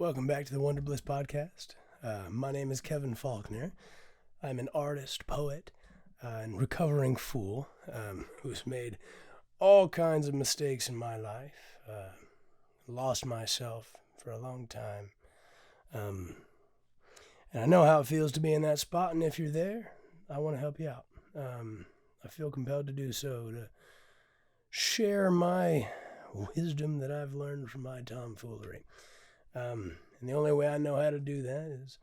Welcome back to the Wondered Bliss Podcast. My name is Kevin Faulkner. I'm an artist, poet, and recovering fool who's made all kinds of mistakes in my life. Lost myself for a long time. And I know how it feels to be in that spot, and if you're there, I want to help you out. I feel compelled to do so, to share my wisdom that I've learned from my tomfoolery. And the only way I know how to do that is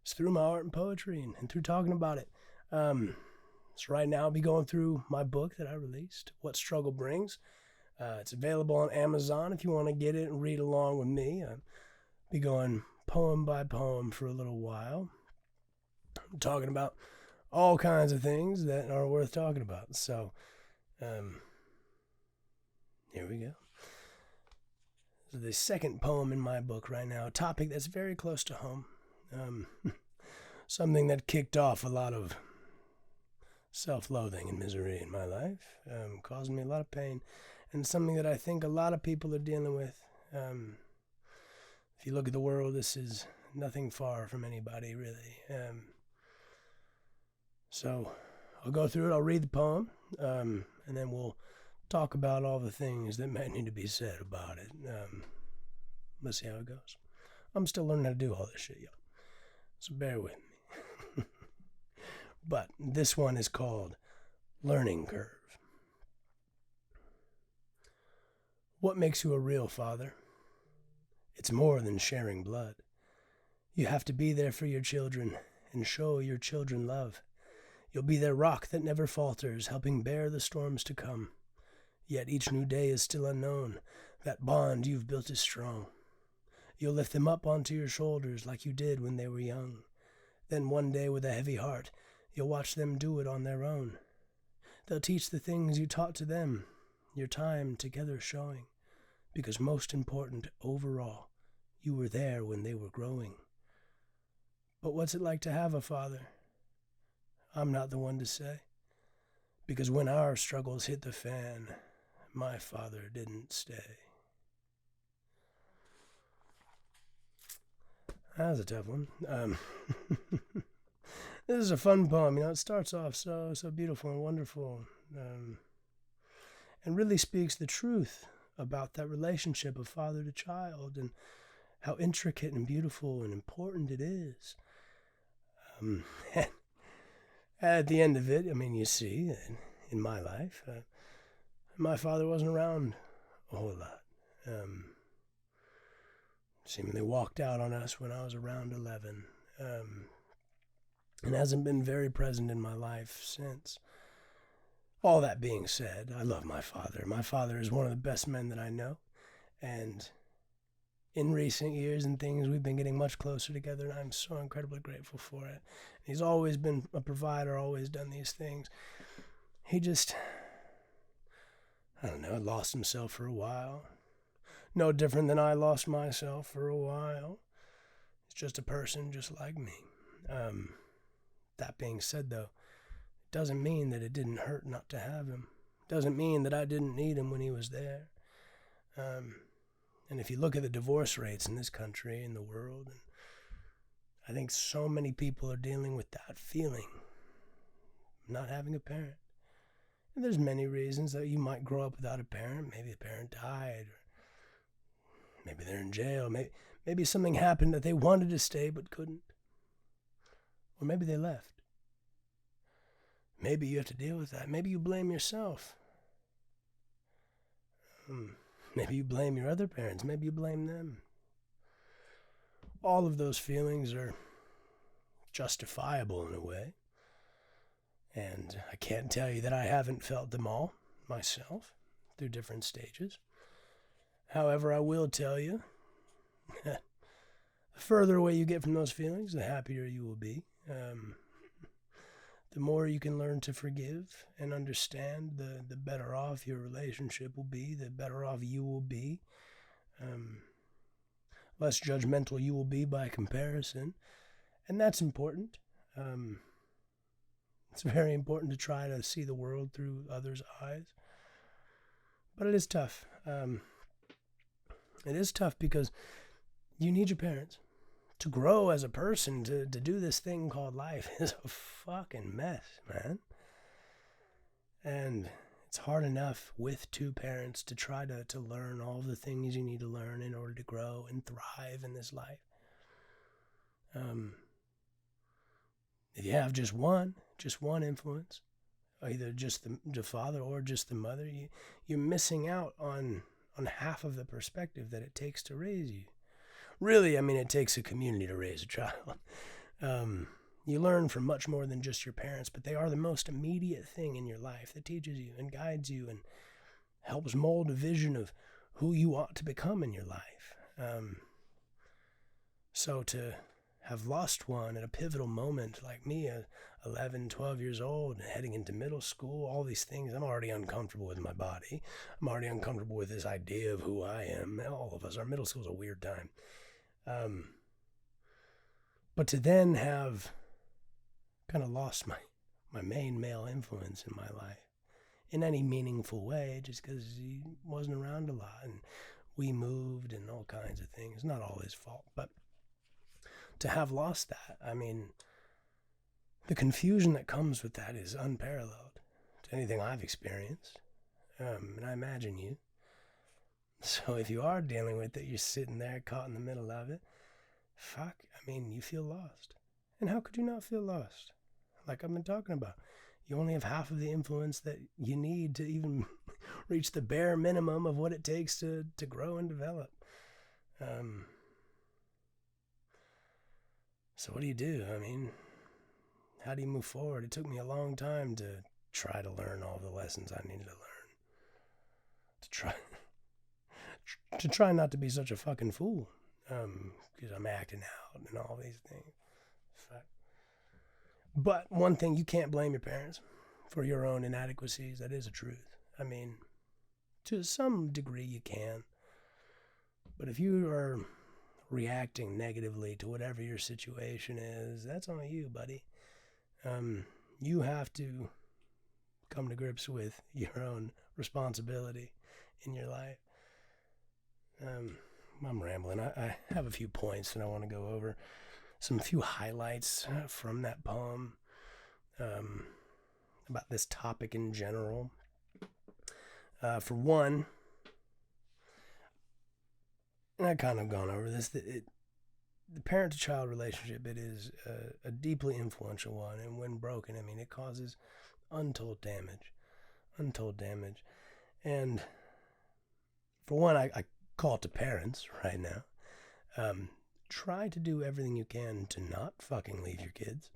through my art and poetry and through talking about it. So right now I'll be going through my book that I released, What Struggle Brings. It's available on Amazon if you want to get it and read along with me. I'll be going poem by poem for a little while, talking about all kinds of things that are worth talking about. So here we go. The second poem in my book right now, a topic that's very close to home. Something that kicked off a lot of self-loathing and misery in my life, caused me a lot of pain, and something that I think a lot of people are dealing with. If you look at the world, this is nothing far from anybody, really. So I'll go through it, I'll read the poem, and then we'll talk about all the things that might need to be said about it. Let's see how it goes. I'm still learning how to do all this shit, y'all. So bear with me. But this one is called Learning Curve. What makes you a real father? It's more than sharing blood. You have to be there for your children and show your children love. You'll be their rock that never falters, helping bear the storms to come. Yet each new day is still unknown. That bond you've built is strong. You'll lift them up onto your shoulders like you did when they were young. Then one day with a heavy heart, you'll watch them do it on their own. They'll teach the things you taught to them, your time together showing. Because most important, overall, you were there when they were growing. But what's it like to have a father? I'm not the one to say. Because when our struggles hit the fan, my father didn't stay. That was a tough one. This is a fun poem. It starts off so beautiful and wonderful, and really speaks the truth about that relationship of father to child and how intricate and beautiful and important it is. At the end of it, you see, in my life, my father wasn't around a whole lot. Seemingly walked out on us when I was around 11, and hasn't been very present in my life since. All that being said, I love my father. My father is one of the best men that I know, and in recent years and things, we've been getting much closer together, and I'm so incredibly grateful for it. He's always been a provider, always done these things. He just, lost himself for a while. No different than I lost myself for a while. He's just a person just like me. That being said, though, it doesn't mean that it didn't hurt not to have him. It doesn't mean that I didn't need him when he was there. And if you look at the divorce rates in this country, in the world, and I think so many people are dealing with that feeling, not having a parent. And there's many reasons that you might grow up without a parent. Maybe a parent died, or maybe they're in jail. Maybe something happened that they wanted to stay but couldn't. Or maybe they left. Maybe you have to deal with that. Maybe you blame yourself. Maybe you blame your other parents. Maybe you blame them. All of those feelings are justifiable in a way. And I can't tell you that I haven't felt them all myself through different stages. However, I will tell you, the further away you get from those feelings, the happier you will be. The more you can learn to forgive and understand, the better off your relationship will be, the better off you will be. Less judgmental you will be by comparison. And that's important. It's very important to try to see the world through others' eyes. But it is tough. It is tough because You need your parents. To grow as a person, to do this thing called life is a fucking mess, man. And it's hard enough with two parents to try to learn all the things you need to learn in order to grow and thrive in this life. If you have just one influence, either just the father or just the mother, you're missing out on half of the perspective that it takes to raise you. Really, I mean, it takes a community to raise a child. You learn from much more than just your parents, but they are the most immediate thing in your life that teaches you and guides you and helps mold a vision of who you ought to become in your life. So to have lost one at a pivotal moment like me, 11, 12 years old, heading into middle school, all these things, I'm already uncomfortable with my body. I'm already uncomfortable with this idea of who I am. All of us, our middle school's a weird time. But to then have kind of lost my main male influence in my life in any meaningful way, just because he wasn't around a lot and we moved and all kinds of things. Not all his fault, but to have lost that, I mean, the confusion that comes with that is unparalleled to anything I've experienced, and I imagine you. So if you are dealing with it, you're sitting there caught in the middle of it, you feel lost. And how could you not feel lost? Like I've been talking about, you only have half of the influence that you need to even reach the bare minimum of what it takes to grow and develop. So what do you do? I mean, how do you move forward? It took me a long time to try to learn all the lessons I needed to learn. To try not to be such a fucking fool. Because I'm acting out and all these things. But one thing, you can't blame your parents for your own inadequacies. That is a truth. I mean, to some degree you can. But if you are reacting negatively to whatever your situation is, that's on you, buddy. You have to come to grips with your own responsibility in your life. I'm rambling. I have a few points that I want to go over. Some few highlights from that poem about this topic in general. For one, and I've kind of gone over this, the parent-to-child relationship, it is a deeply influential one, and when broken, I mean, it causes untold damage. And for one, I call to parents right now. Try to do everything you can to not fucking leave your kids.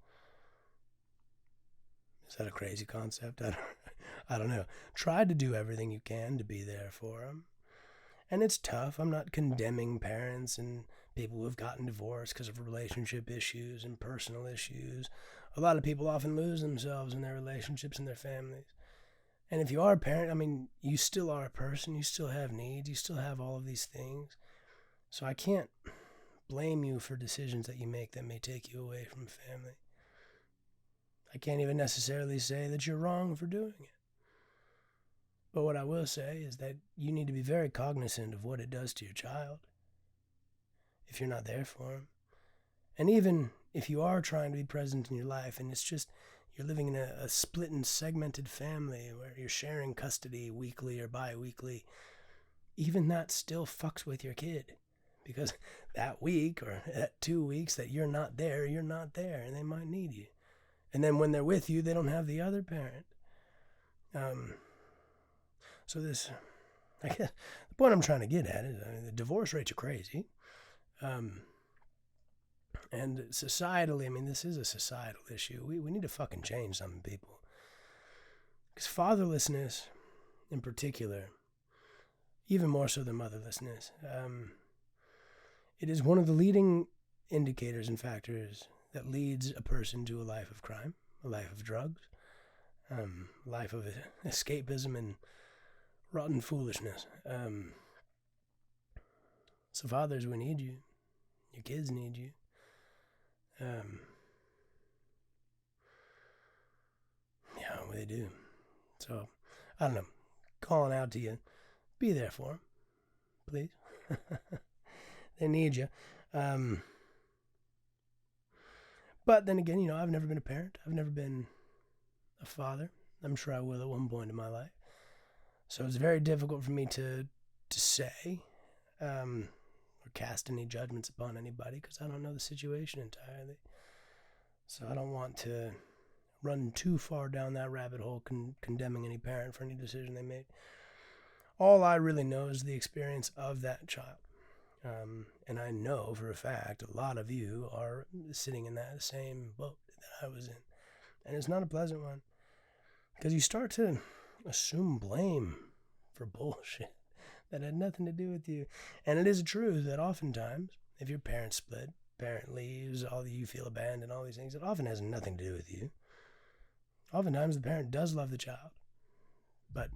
Is that a crazy concept? I don't know. Try to do everything you can to be there for them. And it's tough. I'm not condemning parents and people who have gotten divorced because of relationship issues and personal issues. A lot of people often lose themselves in their relationships and their families. And if you are a parent, I mean, you still are a person. You still have needs. You still have all of these things. So I can't blame you for decisions that you make that may take you away from family. I can't even necessarily say that you're wrong for doing it. But what I will say is that you need to be very cognizant of what it does to your child if you're not there for him. And even if you are trying to be present in your life and it's just you're living in a split and segmented family where you're sharing custody weekly or bi-weekly, even that still fucks with your kid. Because that week or that 2 weeks that you're not there, and they might need you. And then when they're with you, they don't have the other parent. So this, I guess, the point I'm trying to get at is, the divorce rates are crazy. And societally, I mean, this is a societal issue. We need to fucking change something, people. Because fatherlessness, in particular, even more so than motherlessness, it is one of the leading indicators and factors that leads a person to a life of crime, a life of drugs, a life of escapism and rotten foolishness. So fathers, we need you. Your kids need you. Yeah, they do. So, I don't know. Calling out to you. Be there for them, please. They need you. But then again, I've never been a parent. I've never been a father. I'm sure I will at one point in my life. So it's very difficult for me to say or cast any judgments upon anybody because I don't know the situation entirely. So I don't want to run too far down that rabbit hole condemning any parent for any decision they made. All I really know is the experience of that child. And I know for a fact a lot of you are sitting in that same boat that I was in. And it's not a pleasant one. Because you start to assume blame for bullshit that had nothing to do with you. And it is true that oftentimes, if your parents split, parent leaves, you feel abandoned, all these things, it often has nothing to do with you. Oftentimes the parent does love the child. But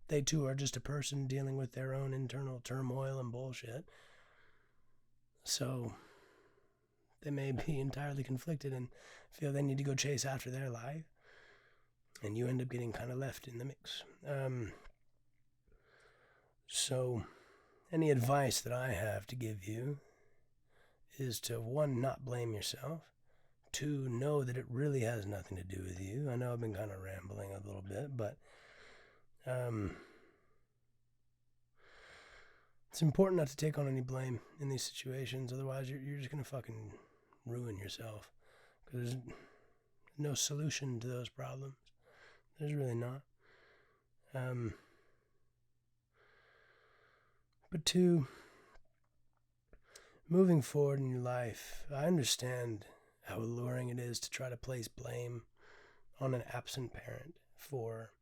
they too are just a person dealing with their own internal turmoil and bullshit. So they may be entirely conflicted and feel they need to go chase after their life. And you end up getting kind of left in the mix. So any advice that I have to give you is to, 1, not blame yourself. 2, know that it really has nothing to do with you. I know I've been kind of rambling a little bit, but it's important not to take on any blame in these situations. Otherwise, you're just going to fucking ruin yourself. Because there's no solution to those problems. There's really not. But 2, moving forward in your life, I understand how alluring it is to try to place blame on an absent parent for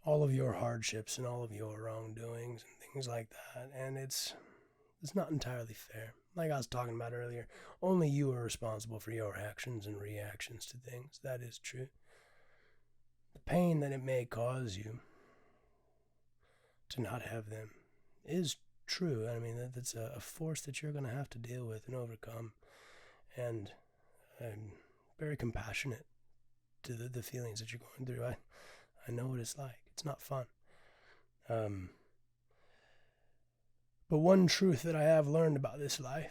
all of your hardships and all of your wrongdoings and things like that. And it's not entirely fair. Like I was talking about earlier, only you are responsible for your actions and reactions to things. That is true. The pain that it may cause you to not have them is true. I mean, that's a force that you're going to have to deal with and overcome. And I'm very compassionate to the feelings that you're going through. I know what it's like. It's not fun. But one truth that I have learned about this life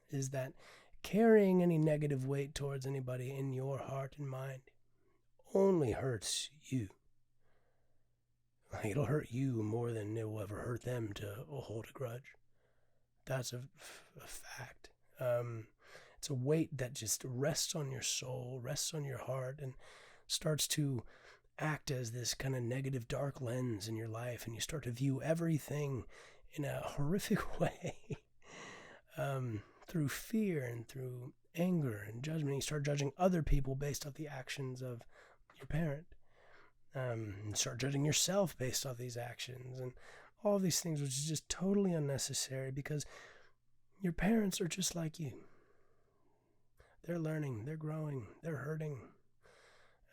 is that carrying any negative weight towards anybody in your heart and mind only hurts you. Like, it'll hurt you more than it will ever hurt them to hold a grudge. That's a fact. It's a weight that just rests on your soul, rests on your heart, and starts to act as this kind of negative dark lens in your life, and you start to view everything in a horrific way through fear and through anger and judgment. You start judging other people based off the actions of your parent. And start judging yourself based off these actions and all of these things, which is just totally unnecessary because your parents are just like you. They're learning, they're growing, they're hurting.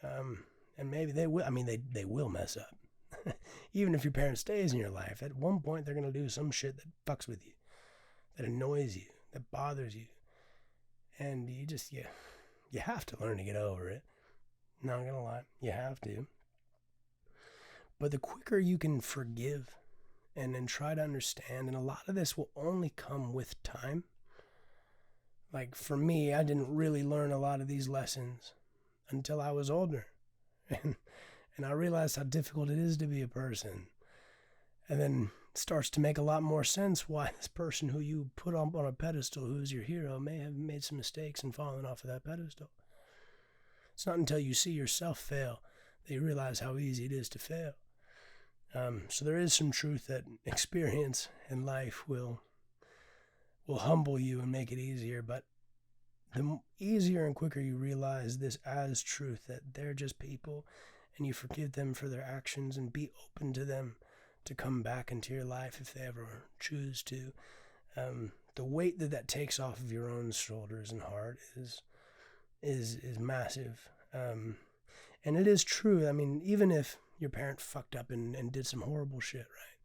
And maybe they will, they will mess up. Even if your parent stays in your life, at one point they're going to do some shit that fucks with you, that annoys you, that bothers you. And you have to learn to get over it. Not going to lie, you have to. But the quicker you can forgive and then try to understand, and a lot of this will only come with time. Like for me, I didn't really learn a lot of these lessons until I was older. And I realized how difficult it is to be a person. And then it starts to make a lot more sense why this person who you put on a pedestal, who's your hero, may have made some mistakes and fallen off of that pedestal. It's not until you see yourself fail that you realize how easy it is to fail. So there is some truth that experience in life will humble you and make it easier, but the easier and quicker you realize this as truth, that they're just people and you forgive them for their actions and be open to them to come back into your life if they ever choose to, the weight that takes off of your own shoulders and heart is massive. And it is true. I mean, even if your parent fucked up and did some horrible shit, right?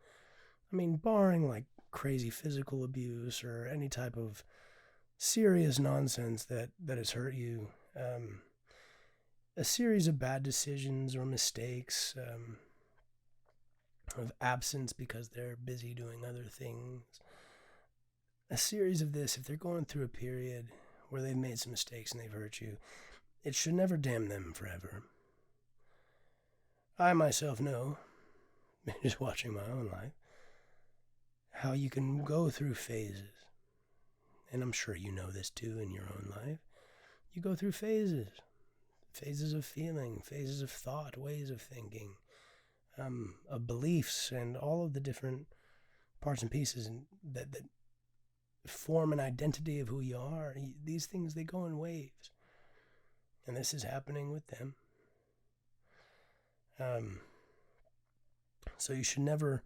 I mean, barring like crazy physical abuse or any type of serious nonsense that has hurt you, a series of bad decisions or mistakes, of absence because they're busy doing other things, a series of this, if they're going through a period where they've made some mistakes and they've hurt you, it should never damn them forever. I myself know, just watching my own life, how you can go through phases. And I'm sure you know this too in your own life. You go through phases. Phases of feeling, phases of thought, ways of thinking, of beliefs, and all of the different parts and pieces that form an identity of who you are. These things, they go in waves. And this is happening with them. So you should never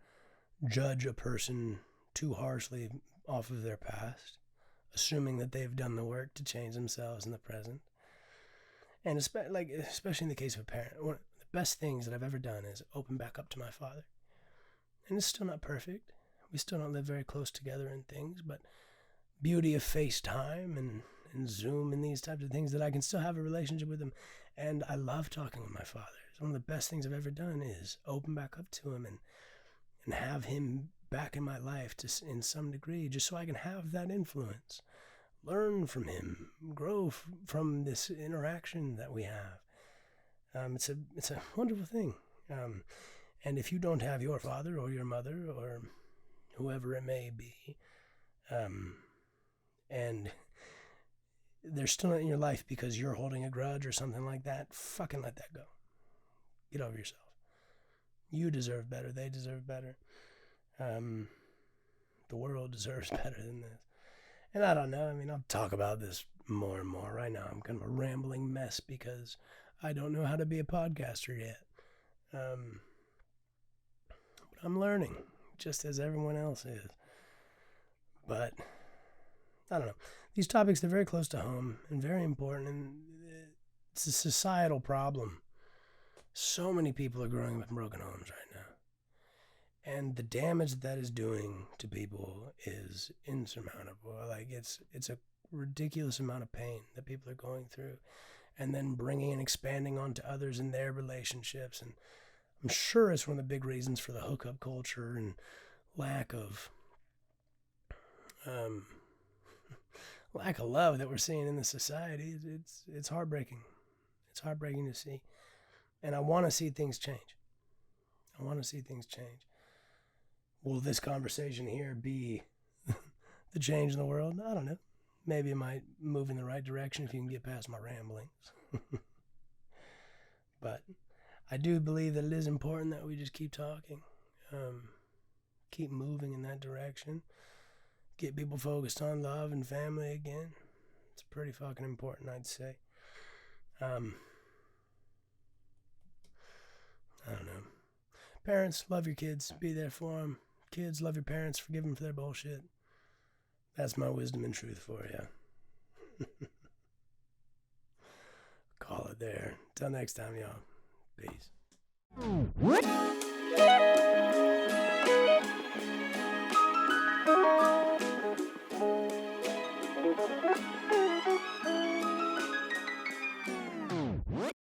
judge a person too harshly off of their past, assuming that they've done the work to change themselves in the present. And especially in the case of a parent, one of the best things that I've ever done is open back up to my father. And it's still not perfect. We still don't live very close together and things, but beauty of FaceTime and Zoom and these types of things, that I can still have a relationship with him. And I love talking with my father. It's one of the best things I've ever done is open back up to him and have him back in my life in some degree, just so I can have that influence. Learn from him, grow from this interaction that we have. It's a wonderful thing. And if you don't have your father or your mother or whoever it may be, and they're still in your life because you're holding a grudge or something like that, fucking let that go. Get over yourself. You deserve better. They deserve better. The world deserves better than this. And I don't know. I mean, I'll talk about this more and more. Right now, I'm kind of a rambling mess because I don't know how to be a podcaster yet. But I'm learning, just as everyone else is. But I don't know. These topics, they're very close to home and very important, and it's a societal problem. So many people are growing up in broken homes right now. And the damage that is doing to people is insurmountable. Like, it's a ridiculous amount of pain that people are going through, and then bringing and expanding onto others in their relationships. And I'm sure it's one of the big reasons for the hookup culture and lack of love that we're seeing in the society. It's heartbreaking. It's heartbreaking to see. And I want to see things change. Will this conversation here be the change in the world? I don't know. Maybe it might move in the right direction if you can get past my ramblings. But I do believe that it is important that we just keep talking. Keep moving in that direction. Get people focused on love and family again. It's pretty fucking important, I'd say. I don't know. Parents, love your kids. Be there for them. Kids, love your parents. Forgive them for their bullshit. That's my wisdom and truth for you. Call it there. Till next time, y'all. Peace.